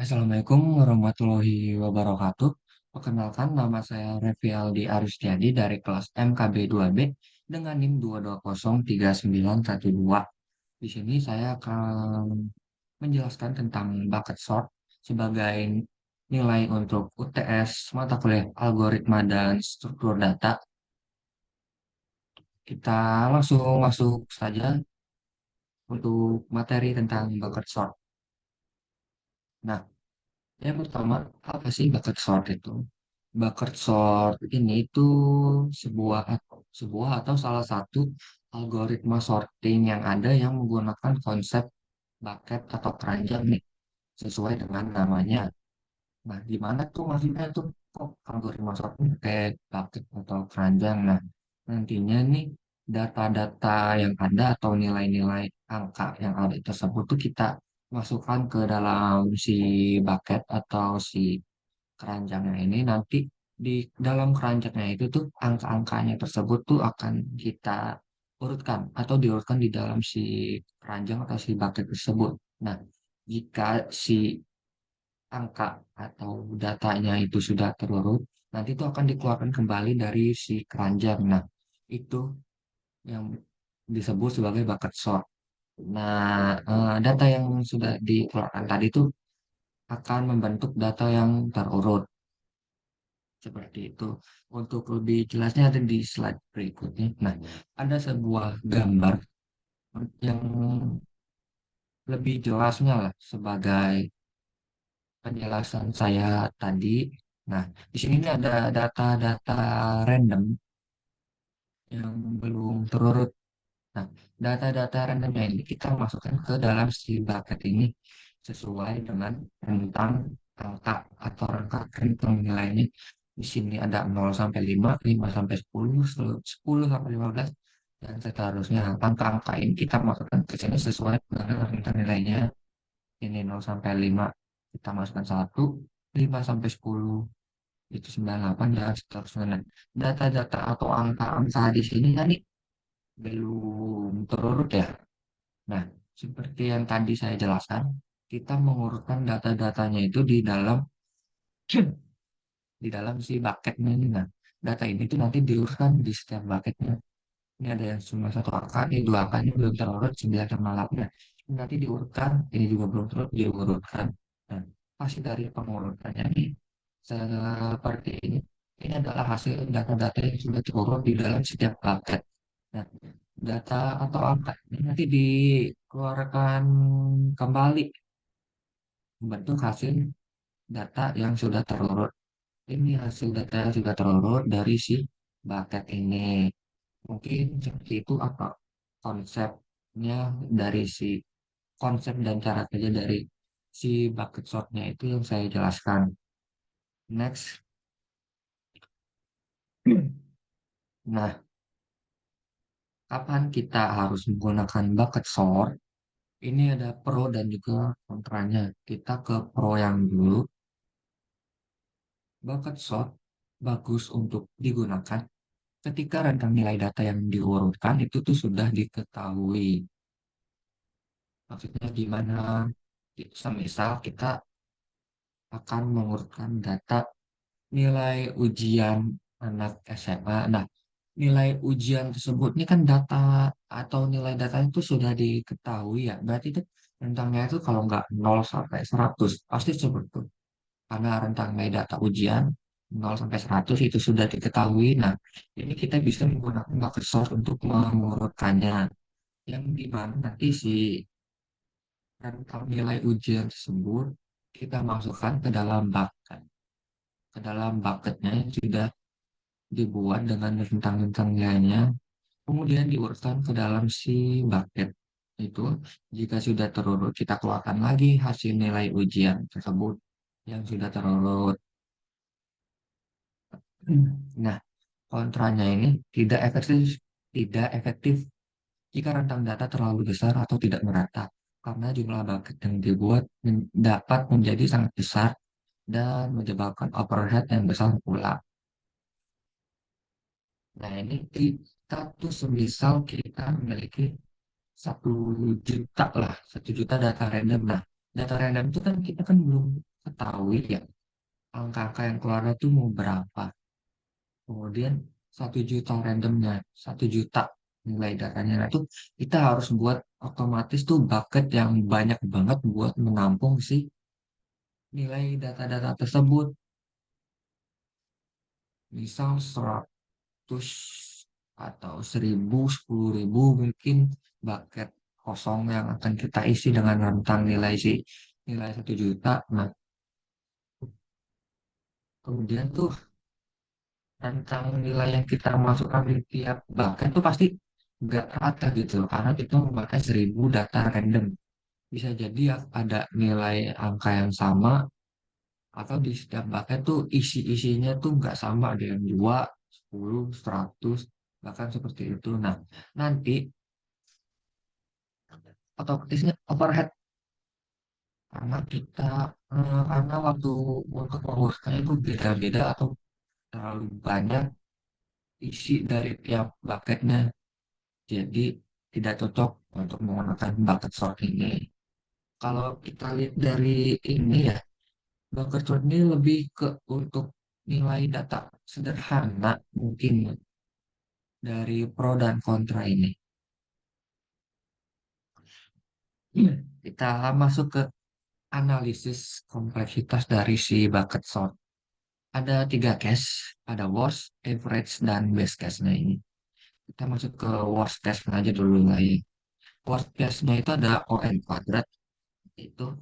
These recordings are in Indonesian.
Assalamualaikum warahmatullahi wabarakatuh. Perkenalkan, nama saya Revialdi Arustiadi dari kelas MKB 2B dengan NIM 2203912. Di sini saya akan menjelaskan tentang bucket sort sebagai nilai untuk UTS mata kuliah algoritma dan struktur data. Kita langsung masuk saja untuk materi tentang bucket sort. Nah, yang pertama, apa sih bucket sort itu? Bucket sort ini itu sebuah atau salah satu algoritma sorting yang ada yang menggunakan konsep bucket atau keranjang nih, sesuai dengan namanya. Nah, gimana tuh maksudnya tuh kok algoritma sorting kayak bucket atau keranjang? Nah, nantinya nih data-data yang ada atau nilai-nilai angka yang ada tersebut tuh kita masukkan ke dalam si bucket atau si keranjangnya ini nanti di dalam keranjangnya itu tuh angka-angkanya tersebut tuh akan kita urutkan atau diurutkan di dalam si keranjang atau si bucket tersebut. Nah, jika si angka atau datanya itu sudah terurut, nanti itu akan dikeluarkan kembali dari si keranjang. Nah, itu yang disebut sebagai bucket sort. Nah, data yang sudah dikeluarkan tadi itu akan membentuk data yang terurut. Seperti itu. Untuk lebih jelasnya ada di slide berikutnya. Nah, ada sebuah gambar yang lebih jelasnya lah sebagai penjelasan saya tadi. Nah, di sini nih ada data-data random yang belum terurut. Nah, data-data randomnya ini kita masukkan ke dalam si bucket ini sesuai dengan rentang angka atau rentang nilainya. Di sini ada 0 sampai 5, 5 sampai 10, 10 sampai 15, dan seterusnya. Angka-angka ini kita masukkan ke sini sesuai dengan rentang nilainya. Ini 0 sampai 5, kita masukkan 1, 5 sampai 10, itu 98, dan seterusnya. Nah, data-data atau angka-angka di sini tadi belum terurut ya. Nah, seperti yang tadi saya jelaskan, kita mengurutkan data-datanya itu di dalam si bucketnya ini. Nah, data ini tuh nanti diurutkan di setiap bucketnya. Ini ada yang cuma satu angka, ini dua angka, ini belum terurut, 9 sama 8. Nah, ini nanti diurutkan, ini juga belum terurut, diurutkan. Nah, hasil dari pengurutannya ini seperti ini. Ini adalah hasil data-data yang sudah terurut di dalam setiap bucket. Nah, data atau angka ini nanti dikeluarkan kembali membentuk hasil data yang sudah terurut. Ini hasil data yang sudah terurut dari si bucket ini. Mungkin seperti itu apa konsepnya dari si konsep dan cara kerja dari si bucket sortnya itu yang saya jelaskan. Next. Nah, kapan kita harus menggunakan bucket sort? Ini ada pro dan juga kontranya. Kita ke pro yang dulu. Bucket sort bagus untuk digunakan ketika rentang nilai data yang diurutkan itu tuh sudah diketahui. Maksudnya gimana? Semisal kita akan mengurutkan data nilai ujian anak SMA. Nah, nilai ujian tersebut ini kan data atau nilai datanya itu sudah diketahui ya. Berarti itu rentangnya itu kalau nggak 0 sampai 100 pasti seperti itu. Karena rentang nilai data ujian 0 sampai 100 itu sudah diketahui. Nah, ini kita bisa menggunakan bucket sort untuk mengurutkannya. Yang dimana nanti si rentang nilai ujian tersebut kita masukkan ke dalam bucket. Ke dalam bucketnya yang sudah dibuat dengan rentang-rentang nilainya, kemudian diurutkan ke dalam si bucket. Itu jika sudah terurut, kita keluarkan lagi hasil nilai ujian tersebut yang sudah terurut. Nah, kontranya ini tidak efektif jika rentang data terlalu besar atau tidak merata, karena jumlah bucket yang dibuat dapat menjadi sangat besar dan menyebabkan overhead yang besar pula. Nah, ini kita tuh semisal kita memiliki 1 juta lah, 1 juta data random. Nah, data random itu kan kita kan belum ketahui ya angka-angka yang keluar itu mau berapa. Kemudian 1 juta randomnya, 1 juta nilai datanya. Nah, itu kita harus buat otomatis tuh bucket yang banyak banget buat menampung si nilai data-data tersebut. Misal 100 atau 1000, 10.000 mungkin bucket kosong yang akan kita isi dengan rentang nilai nilai 1 juta. Nah, kemudian tuh rentang nilai yang kita masukkan di tiap bucket tuh pasti nggak rata gitu loh, karena kita memakai 1.000 data random. Bisa jadi ya ada nilai angka yang sama atau di setiap bucket tuh isi-isinya tuh nggak sama, ada yang 2, 10, 100, bahkan seperti itu. Nah, nanti otomatisnya overhead karena waktu untuk menguruskan itu beda-beda atau terlalu banyak isi dari tiap bucketnya. Jadi tidak cocok untuk menggunakan bucket sort ini. Kalau kita lihat dari ini ya, bucket sort ini lebih ke untuk nilai data sederhana mungkin dari pro dan kontra ini. Kita masuk ke analisis kompleksitas dari si bucket sort. Ada 3 case, ada worst, average, dan best case-nya ini. Kita masuk ke worst case-nya aja dulu lah ya. Worst case-nya itu ada ON kuadrat, itu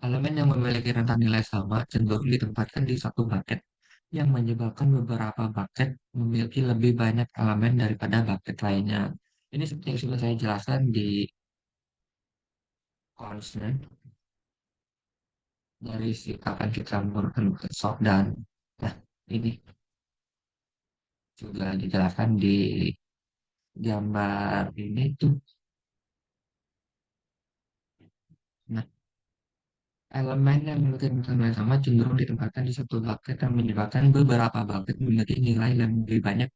elemen yang memiliki rentang nilai sama cenderung ditempatkan di satu bucket, yang menyebabkan beberapa bucket memiliki lebih banyak elemen daripada bucket lainnya. Ini seperti yang sudah saya jelaskan di concern dari si kapan kita menggunakan bucket sort, dan nah ini juga dijelaskan di gambar ini tuh. Nah, elemen yang memiliki nilai sama cenderung ditempatkan di satu bucket yang menyebabkan beberapa bucket memiliki nilai yang lebih banyak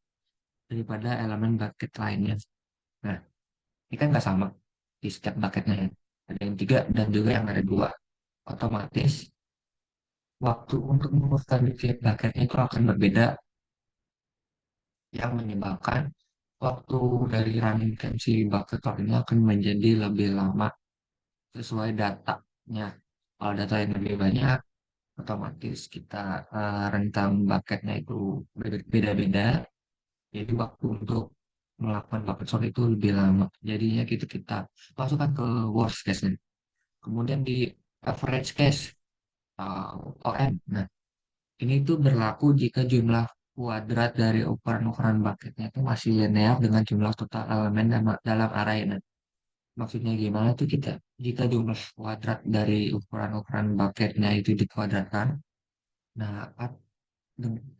daripada elemen bucket lainnya. Nah, ini kan nggak sama di setiap bucketnya ya. Ada yang 3 dan juga yang ada 2. Otomatis waktu untuk memutuskan di tiap bucketnya itu akan berbeda, yang menyebabkan waktu dari running time si bucket ini akan menjadi lebih lama sesuai datanya. Kalau data yang lebih banyak, otomatis kita rentang bucketnya itu beda-beda. Jadi waktu untuk melakukan bucket sort itu lebih lama. Jadinya kita masukkan ke worst case nih. Kemudian di average case OM. Nah, ini tuh berlaku jika jumlah kuadrat dari ukuran-ukuran bucketnya itu masih linear dengan jumlah total elemen dalam array. Nah, maksudnya gimana tuh kita? Jika jumlah kuadrat dari ukuran-ukuran bucketnya itu dikuadratkan, nah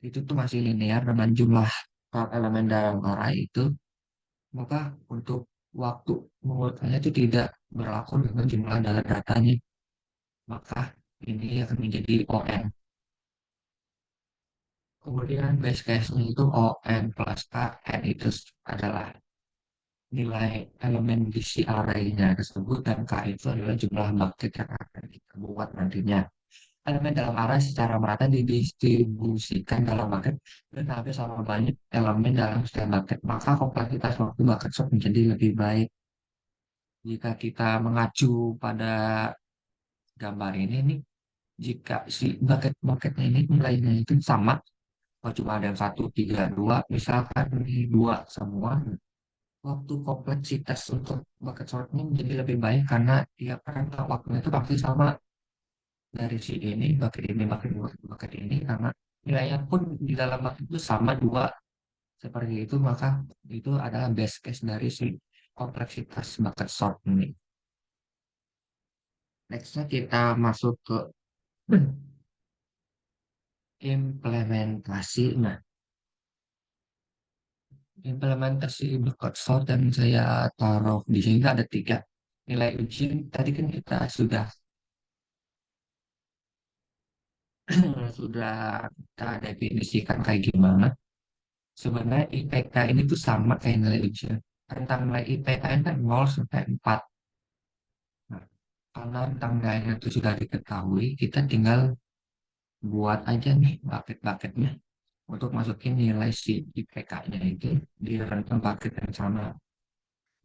itu tuh masih linear dengan jumlah elemen dalam array itu, maka untuk waktu mengurutannya itu tidak berlaku dengan jumlah data datanya. Maka ini akan menjadi ON. Kemudian base case-nya itu ON plus KN itu adalah nilai elemen di si array-nya tersebut, dan K itu adalah jumlah bucket yang akan kita buat nantinya. Elemen dalam array secara merata didistribusikan dalam bucket dan hampir sama banyak elemen dalam setiap bucket. Maka kompleksitas waktu bucket sort menjadi lebih baik. Jika kita mengacu pada gambar ini nih, jika si bucket-bucketnya ini nilainya itu sama, kalau cuma ada yang 1, 3, 2, misalkan ini 2 semua, waktu kompleksitas untuk bucket sortnya menjadi lebih baik karena tiap rentang waktunya itu pasti sama dari si ini, bucket ini, karena nilainya pun di dalam bucket itu sama 2 seperti itu, maka itu adalah best case dari si kompleksitas bucket sort ini. Nextnya kita masuk ke implementasi. Nah, implementasi bucket sort yang saya taruh di sini ada 3 nilai ujian. Tadi kan kita sudah sudah kita definisikan kayak gimana. Sebenarnya IPK ini tuh sama kayak nilai ujian. Rentang nilai IPK ini kan 0 sampai 4. karena tanggalnya itu sudah diketahui, kita tinggal buat aja nih bucket-bucketnya untuk masukin nilai si IPK-nya itu di rentang bucket yang sama.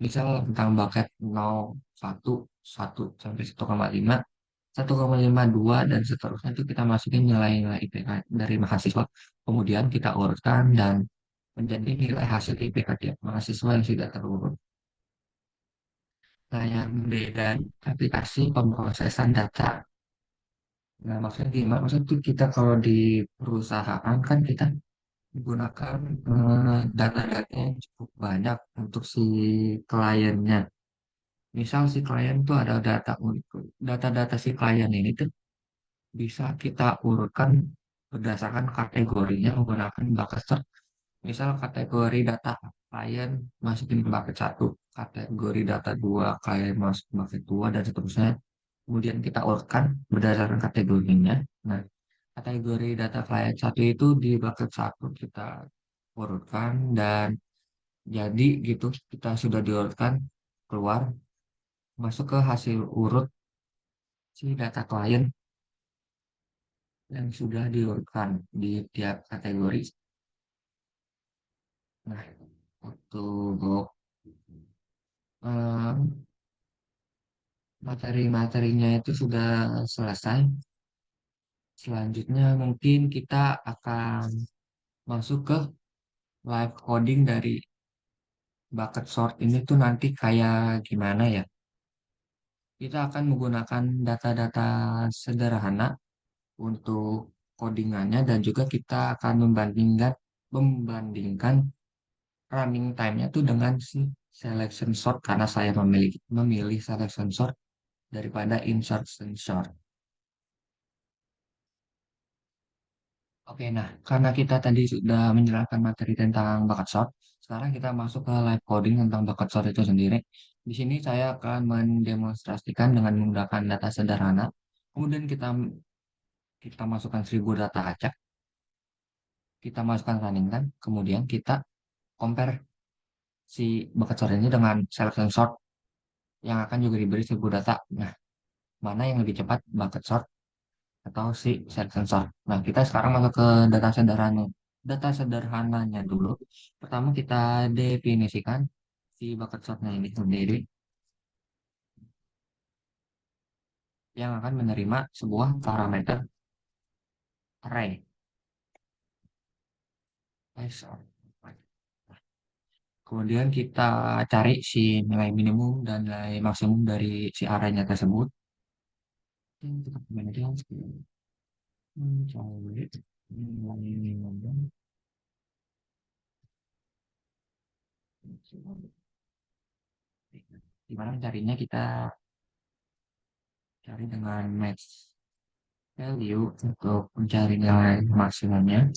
Misal tentang bucket 0, 1, 1 sampai 1,5, 1,52 dan seterusnya itu kita masukin nilai-nilai IPK dari mahasiswa. Kemudian kita urutkan dan menjadi nilai hasil IPK tiap mahasiswa yang sudah terurut. Nah, yang beda aplikasi pemrosesan data. Nah, maksudnya gimana? Maksudnya tuh kita kalau di perusahaan kan kita menggunakan data-data yang cukup banyak untuk si kliennya. Misal si klien tuh ada data-data si klien ini tuh bisa kita urutkan berdasarkan kategorinya menggunakan bucket search. Misal kategori data klien masukin ke bucket satu, kategori data dua klien masuk ke bucket dua dan seterusnya. Kemudian kita urutkan berdasarkan kategorinya. Nah, kategori data klien satu itu di bucket satu kita urutkan dan jadi gitu kita sudah diurutkan keluar masuk ke hasil urut si data klien yang sudah diurutkan di tiap kategori. Nah, untuk eh, materi-materinya itu sudah selesai. Selanjutnya mungkin kita akan masuk ke live coding dari bucket sort ini tuh nanti kayak gimana ya? Kita akan menggunakan data-data sederhana untuk codingannya dan juga kita akan membandingkan running time-nya tuh dengan si selection sort karena saya memilih selection sort daripada insertion sort. Oke, nah karena kita tadi sudah menjelaskan materi tentang bakat sort, sekarang kita masuk ke live coding tentang bakat sort itu sendiri. Di sini saya akan mendemonstrasikan dengan menggunakan data sederhana. Kemudian kita masukkan 1000 data acak, kita masukkan running time, kemudian kita compare si bakat sort ini dengan selection sort yang akan juga diberi 1000 data. Nah, mana yang lebih cepat bucket sort atau si set sensor. Nah, kita sekarang masuk ke data sederhana. Data sederhananya dulu. Pertama kita definisikan si bucket sortnya ini sendiri yang akan menerima sebuah parameter array. Kemudian kita cari si nilai minimum dan nilai maksimum dari si arraynya tersebut. Kita kemudian mencari nilai minimum dan maksimum. Gimana mencarinya kita cari dengan max value untuk mencari nilai maksimumnya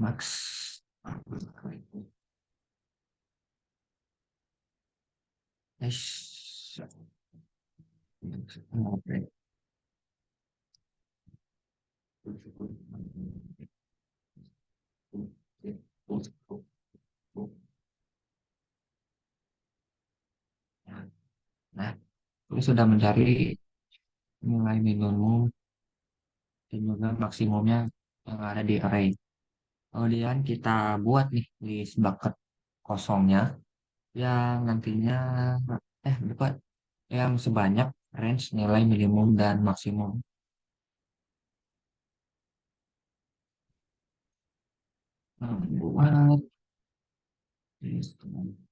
max. Nah, ini sudah mencari nilai minimum dan juga maksimumnya yang ada di array. Kemudian kita buat nih list bucket kosongnya yang nantinya bukan yang sebanyak range nilai minimum dan maksimum. Nah, buat list range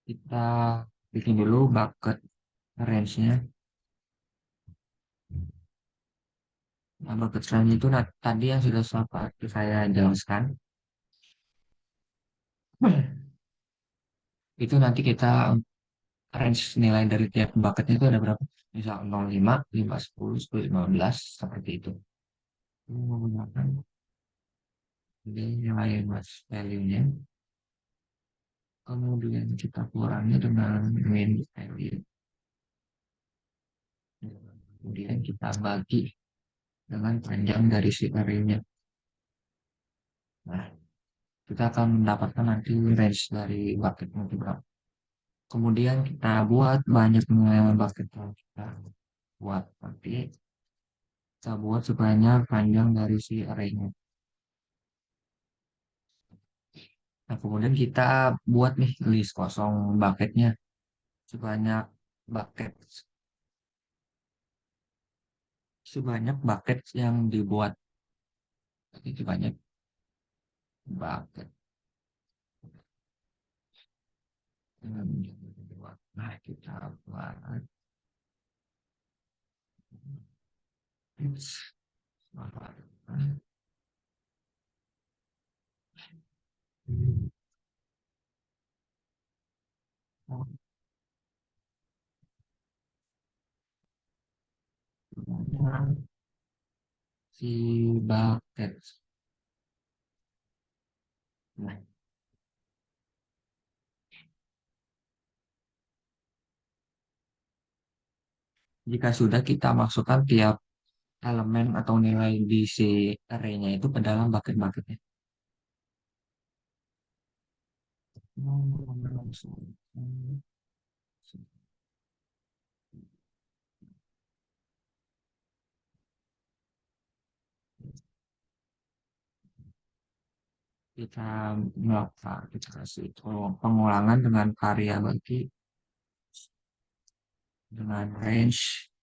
kita bikin dulu bucket range-nya. Nah, bucket range itu tadi yang sudah saya jelaskan. Itu nanti kita range nilai dari tiap bucketnya itu ada berapa? Misal 05, 5, 10, 10, 15, seperti itu. Ini menggunakan nilai mas value-nya. Kemudian kita kurangi dengan min value. Kemudian kita bagi dengan panjang dari si arraynya. Nah, kita akan mendapatkan nanti range dari bucketnya juga. Kemudian kita buat banyaknya bucket yang kita buat. Nanti kita buat sebanyak panjang dari si arraynya. Nah, kemudian kita buat nih list kosong bucketnya sebanyak bucket bucket yang dibuat. Itu banyak bucket yang dibuat. Nah, kita buat si bucket. Nah, jika sudah kita masukkan tiap elemen atau nilai di si array-nya itu ke dalam bucket-bucketnya. Kita melakukan kita kasih pengulangan dengan karya bagi dengan range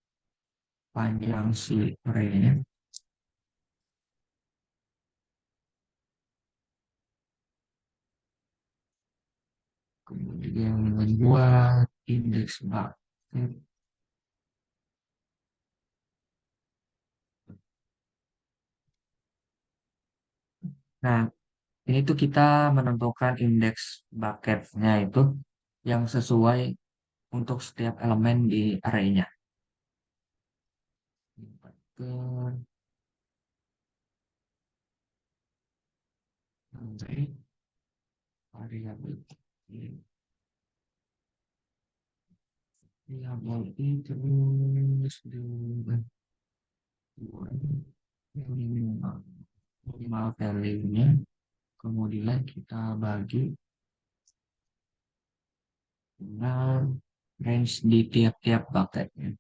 panjang si array-nya. Kemudian membuat indeks bucket. Nah, ini tuh kita menentukan indeks bucketnya itu yang sesuai untuk setiap elemen di array-nya. Bucket array variabel variabel itu terus dengan minimal minimal value-nya, kemudian kita bagi dengan range di tiap-tiap bucketnya.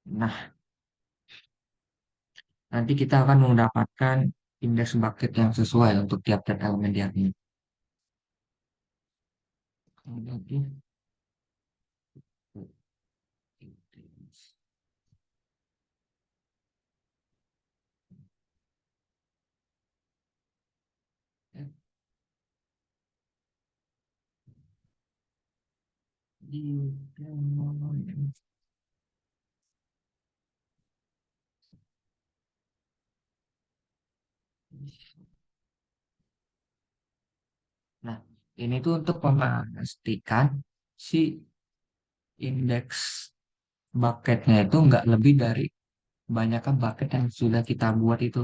Nah, nanti kita akan mendapatkan indeks bucket yang sesuai untuk tiap-tiap elemen di array. Kemudian di Nah, ini tuh untuk memastikan si indeks bucketnya itu nggak lebih dari kebanyakan bucket yang sudah kita buat itu.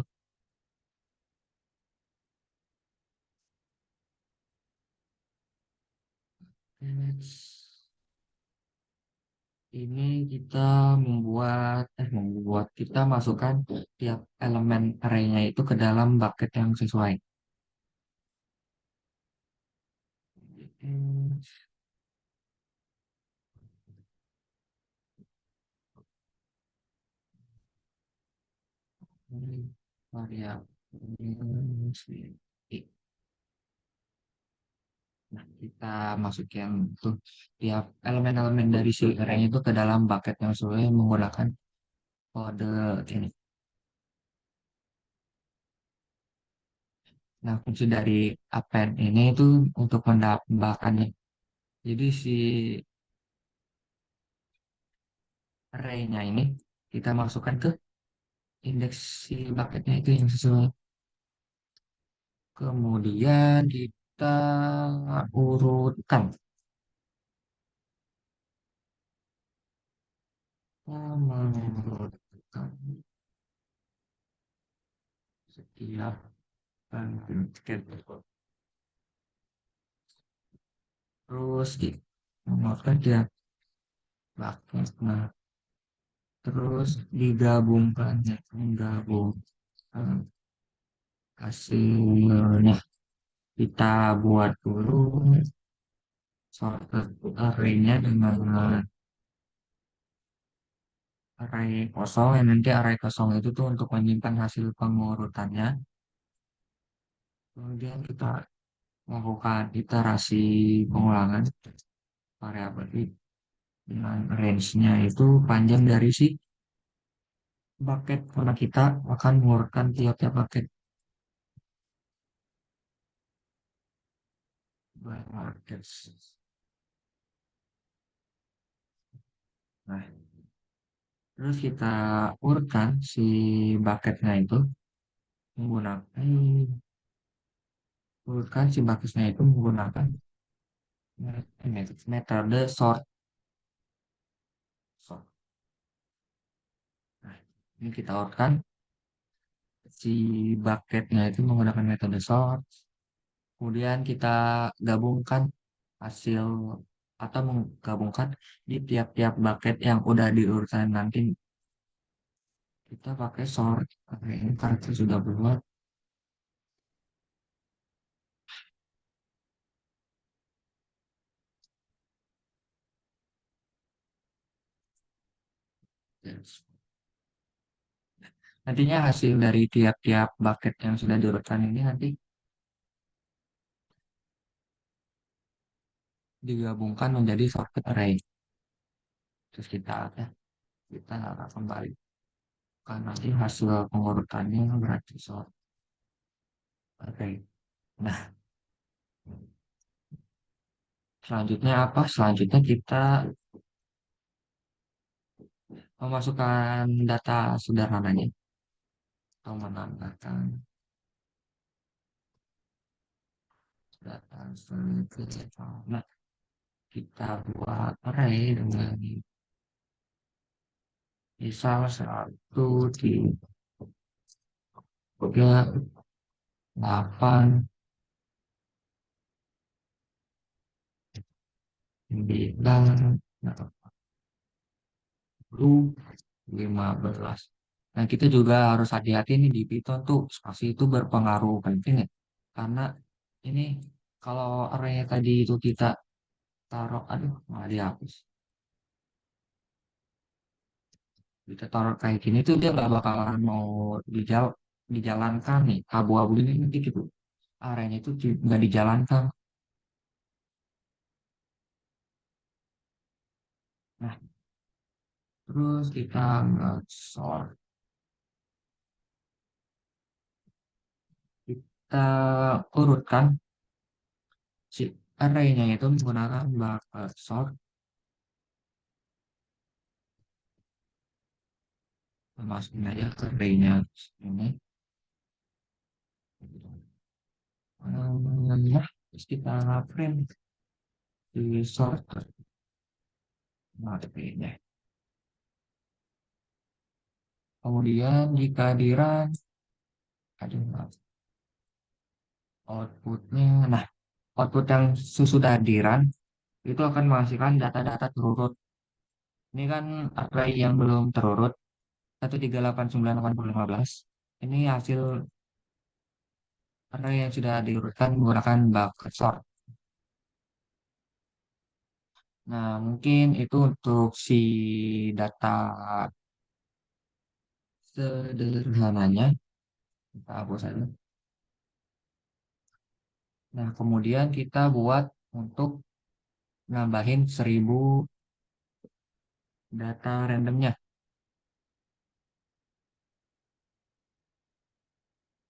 Ini kita membuat kita masukkan tiap elemen array-nya itu ke dalam bucket yang sesuai. Variabel. Nah, kita masukin tuh tiap elemen-elemen dari si array itu ke dalam bucket yang sesuai menggunakan kode ini. Nah, fungsi dari append ini itu untuk menambahkannya. Jadi si array-nya ini kita masukkan ke indeks si bucketnya itu yang sesuai. Kemudian kita urutkan. Kita mengurutkan setiap bucket. Terus mengurutkan dia. bucket. Nah, terus digabungkan, ya, menggabungkan hasilnya. Kita buat dulu sorted array-nya dengan array kosong, yang nanti array kosong itu tuh untuk menyimpan hasil pengurutannya. Kemudian kita melakukan iterasi pengulangan variabel dengan range-nya itu panjang dari si bucket, karena kita akan mengurutkan tiap-tiap bucket. Buckets. Nah, terus kita urutkan si bucketnya itu menggunakan si bucketnya itu menggunakan metode sort. Sort. Nah, ini kita urutkan si bucketnya itu menggunakan metode sort. Kemudian kita gabungkan hasil atau menggabungkan di tiap-tiap bucket yang udah diurutan nanti kita pakai sort. Oke, ini karena kita sudah buat. Nantinya hasil dari tiap-tiap bucket yang sudah diurutkan ini nanti digabungkan menjadi sorted array. Terus kita akan kembali kan nanti hasil pengurutannya berarti sorted array. Nah, selanjutnya apa? Selanjutnya kita memasukkan data sederhananya atau menambahkan data sederhana. Kita buat array dengan misal 1, 3, 8, 9, 10, 15. Nah, kita juga harus hati-hati nih di Python tuh, spasi itu berpengaruh penting ya. Karena ini kalau array tadi itu kita taruh, aduh, malah dihapus. Kita taruh kayak gini tuh dia nggak bakalan mau dijalankan nih. Abu-abu ini nanti gitu. Arraynya itu nggak dijalankan. Nah, terus kita nge-sort. Kita urutkan si arraynya itu menggunakan bucket sort. Masukin aja ke arraynya ini. Ya, terus kita print di sorter. Nah, arraynya. Kemudian jika di run, ada outputnya. Nah, output yang sesudah di run itu akan menghasilkan data-data terurut. Ini kan array yang belum terurut 1, 3, 8, 9, 80, 15. Ini hasil array yang sudah diurutkan menggunakan bucket sort. Nah, mungkin itu untuk si data sederhananya. Kita hapus saja. Nah, kemudian kita buat untuk nambahin 1.000 data randomnya.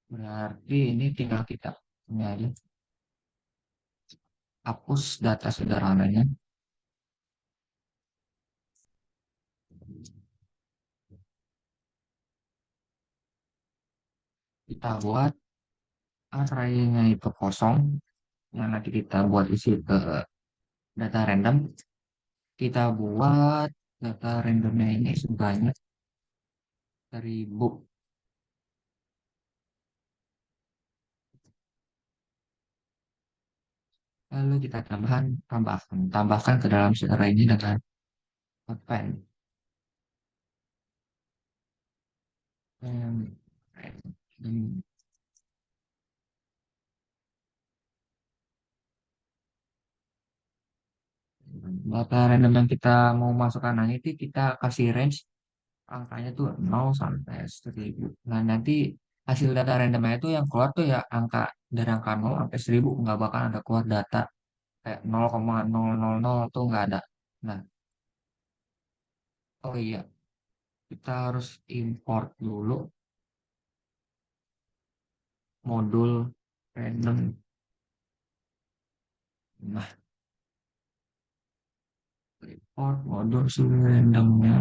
Berarti ini tinggal kita ini aja hapus data sederhananya. Kita buat array-nya itu kosong. Yang nanti kita buat isi ke data random. Kita buat data randomnya ini sebanyak 1.000. Lalu kita tambahkan ke dalam si array ini dengan Advent. Em, em, Data random yang kita mau masukkan nanti kita kasih range angkanya tuh 0 sampai 1.000. Nah, nanti hasil data randomnya itu yang keluar tuh ya angka dari angka 0 sampai 1.000, nggak bakal ada keluar data kayak 0,000 tuh nggak ada. Nah, oh iya, kita harus import dulu modul random. Nah, import modul si randomnya.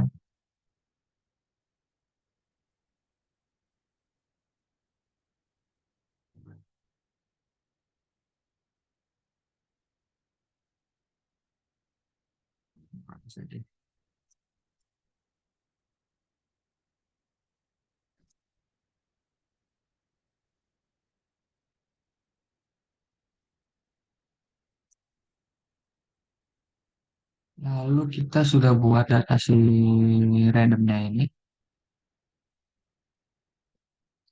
Lalu kita sudah buat data si randomnya ini,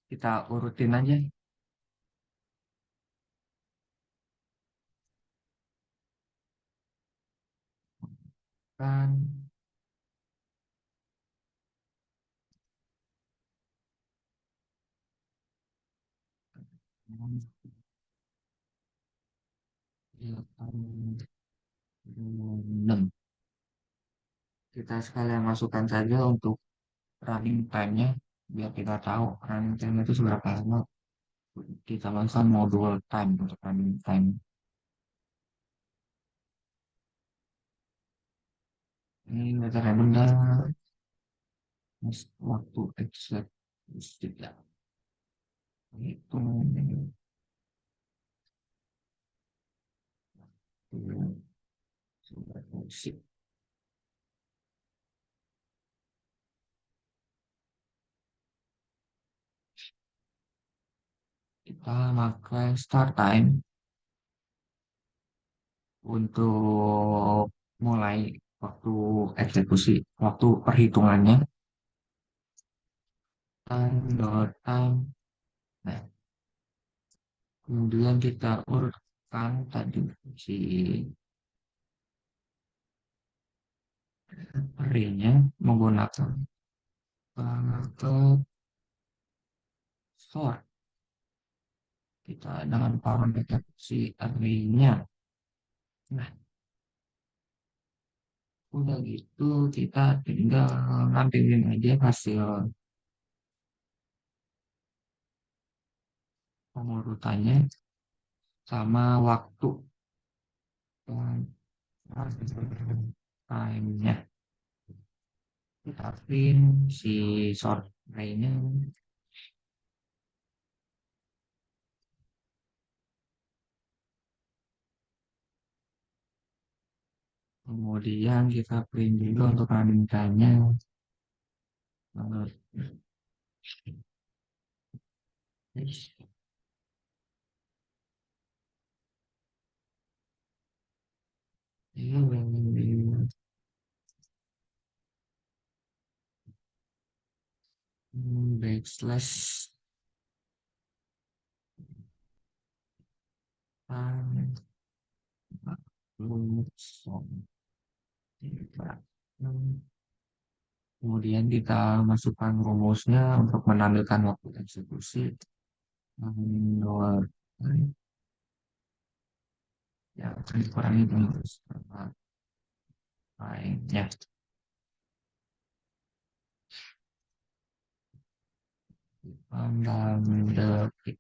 kita urutin aja kan. Ya, enam. Kita sekalian masukkan saja untuk running time-nya biar kita tahu running time itu seberapa lama. Kita masukkan modul time untuk running time. Ini data benar waktu exact tidak itu sudah fungsi. Kita pakai start time untuk mulai waktu eksekusi, waktu perhitungannya. Time dot time. Nah, kemudian kita urutkan tadi si array-nya menggunakan parameter sort. Kita dengan parameter si array-nya. Nah, udah gitu kita tinggal nampilin aja hasil pengurutannya sama waktu time-nya. Kita print si sort array-nya. Kemudian kita print juga untuk running time-nya. Backslash time kemudian kita masukkan rumusnya untuk menampilkan waktu eksekusi. Dua ya akan dikurangi dengan lainnya. 6 detik.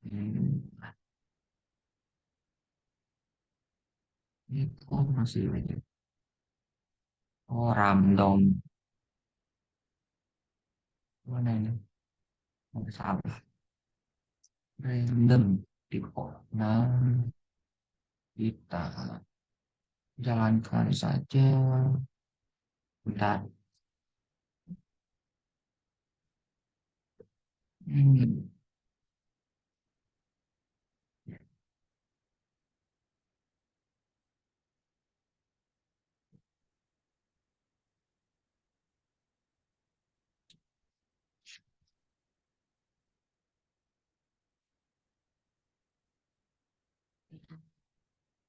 Hmm, itu masih random. Mana ini? Oh, salah. Random default. Nah, kita jalankan saja. Bentar. Hmm,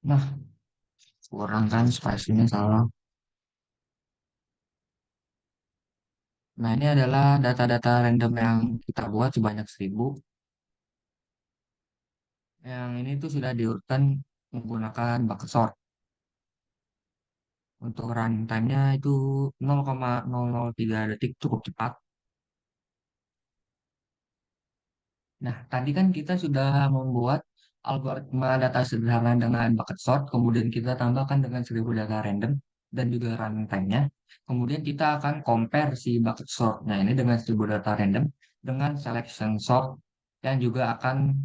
Nah, kurang kan spasinya salah. Nah, ini adalah data-data random yang kita buat sebanyak 1000. Yang ini tuh sudah diurutkan menggunakan bucket sort. Untuk runtime-nya itu 0,003 detik, cukup cepat. Nah, tadi kan kita sudah membuat algoritma data sederhana dengan bucket sort, kemudian kita tambahkan dengan 1000 data random dan juga runtime-nya. Kemudian kita akan compare si bucket sort-nya ini dengan 1000 data random dengan selection sort yang juga akan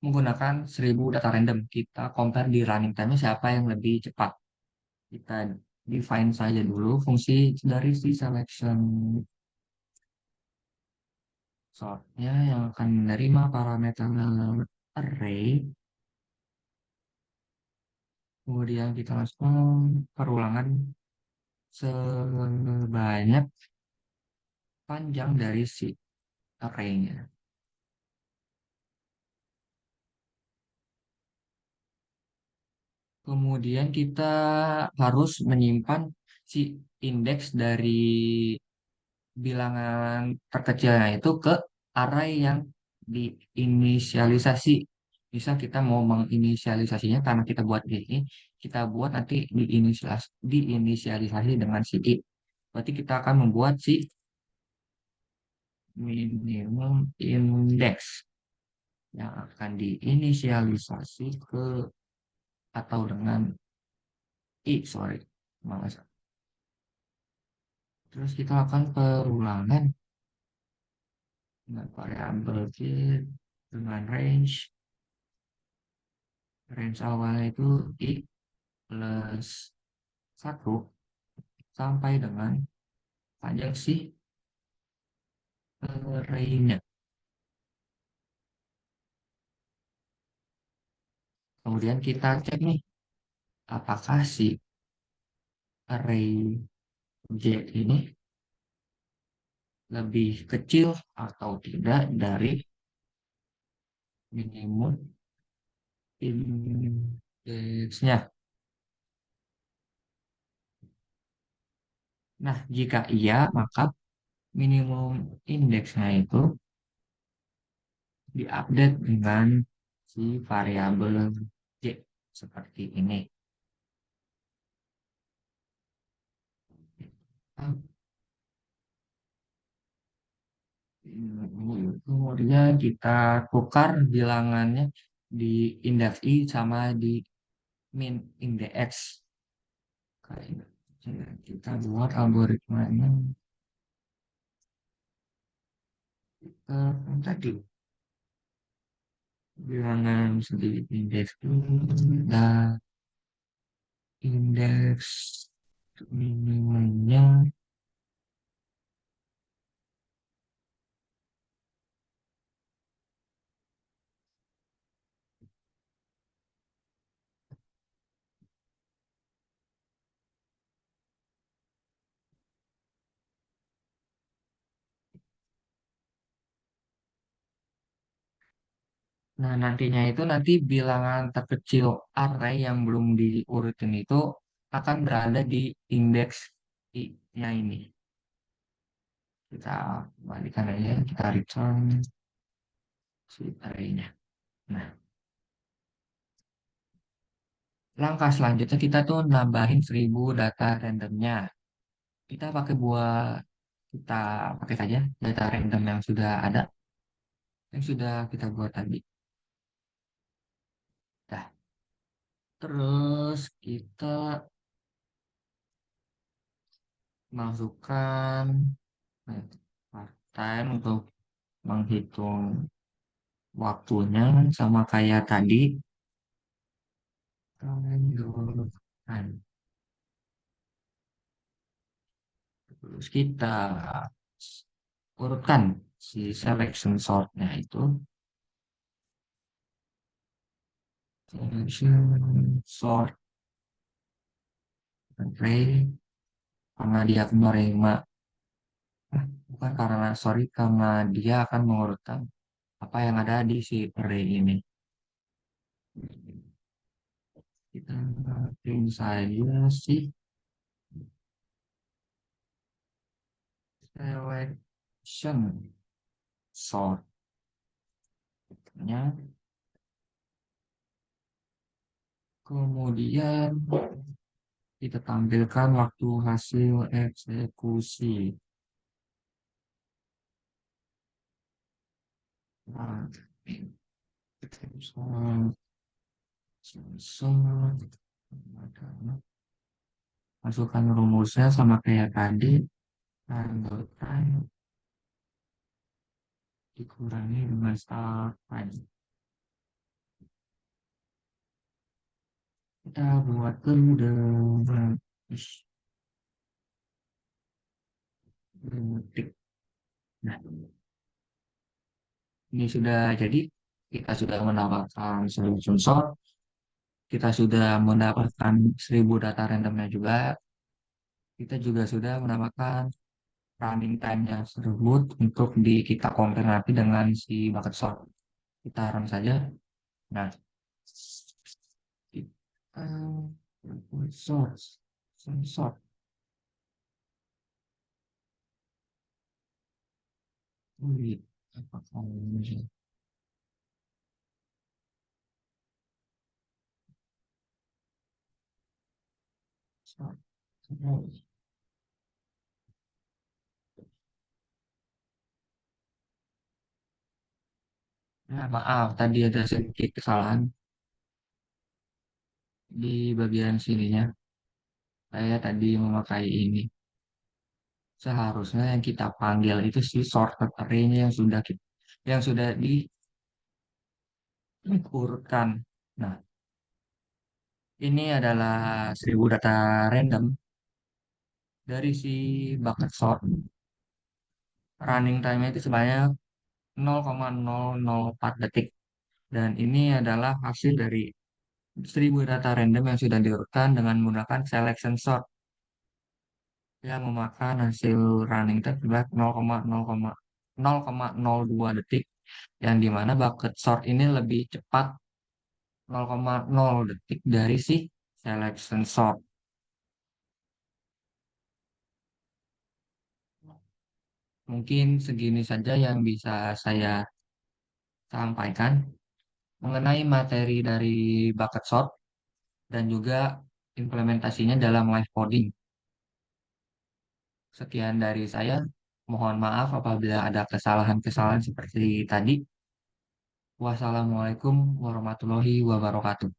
menggunakan 1000 data random. Kita compare di running time-nya siapa yang lebih cepat. Kita define saja dulu fungsi dari si selection sort-nya yang akan menerima parameter array. Kemudian kita langsung perulangan sebanyak panjang dari si array-nya. Kemudian kita harus menyimpan si indeks dari bilangan terkecilnya itu ke array yang diinisialisasi. Misal kita mau menginisialisasinya karena kita buat ini, kita buat nanti diinisialisasi dengan si i. Berarti kita akan membuat si minimum index yang akan diinisialisasi ke atau dengan sorry, malas. Terus kita akan perulangan dengan variabel keyword dengan range awalnya itu plus 1 sampai dengan panjang si array-nya. Kemudian kita cek nih apakah si array J ini lebih kecil atau tidak dari minimum indeksnya. Nah, jika iya, maka minimum indeksnya itu diupdate dengan si variabel J seperti ini. Kemudian kita tukar bilangannya di indeks I sama di min indeks. Kita buat algoritmanya tadi bilangan sendiri indeks I dan indeks minimumnya. Nah, nantinya itu nanti bilangan terkecil array yang belum diurutin itu akan berada di indeks I-nya ini. Kita balikan aja, kita return si array-nya. Nah, langkah selanjutnya kita tuh nambahin 1000 data randomnya. Kita pakai buat, kita pakai saja data random yang sudah ada, yang sudah kita buat tadi. Nah, terus kita masukkan part-time untuk menghitung waktunya sama kayak tadi. Kan. Terus kita urutkan si selection sortnya itu. Selection sort array karena dia menerima, bukan karena, sorry, karena dia akan mengurutkan apa yang ada di si array ini. Kita Tim saya sih selection sortnya kemudian kita tampilkan waktu hasil eksekusi. Nah, soal sensor, masukkan rumusnya sama kayak tadi, handle time dikurangi dengan start time. Kita buat dengan detik. Nah, ini sudah jadi. Kita sudah mendapatkan sensor, kita sudah mendapatkan 1000 data randomnya juga. Kita juga sudah mendapatkan running time-nya tersebut untuk kita compare nanti dengan si bucket sort. Kita run saja. Nah, kita source, sensor. Wih, apakah ini sensor? Nah, maaf, tadi ada sedikit kesalahan di bagian sininya. Saya tadi memakai ini. Seharusnya yang kita panggil itu si sorted array-nya yang sudah diurutkan. Nah, ini adalah 1000 data random dari si bucket sort. Running time itu sebanyak 0,004 detik. Dan ini adalah hasil dari 1000 data random yang sudah diurutkan dengan menggunakan selection sort yang memakan hasil running time sebanyak 0,02 detik, yang dimana bucket sort ini lebih cepat 0,0 detik dari si selection sort. Mungkin segini saja yang bisa saya sampaikan mengenai materi dari bucket sort dan juga implementasinya dalam live coding. Sekian dari saya. Mohon maaf apabila ada kesalahan-kesalahan seperti tadi. Wassalamualaikum warahmatullahi wabarakatuh.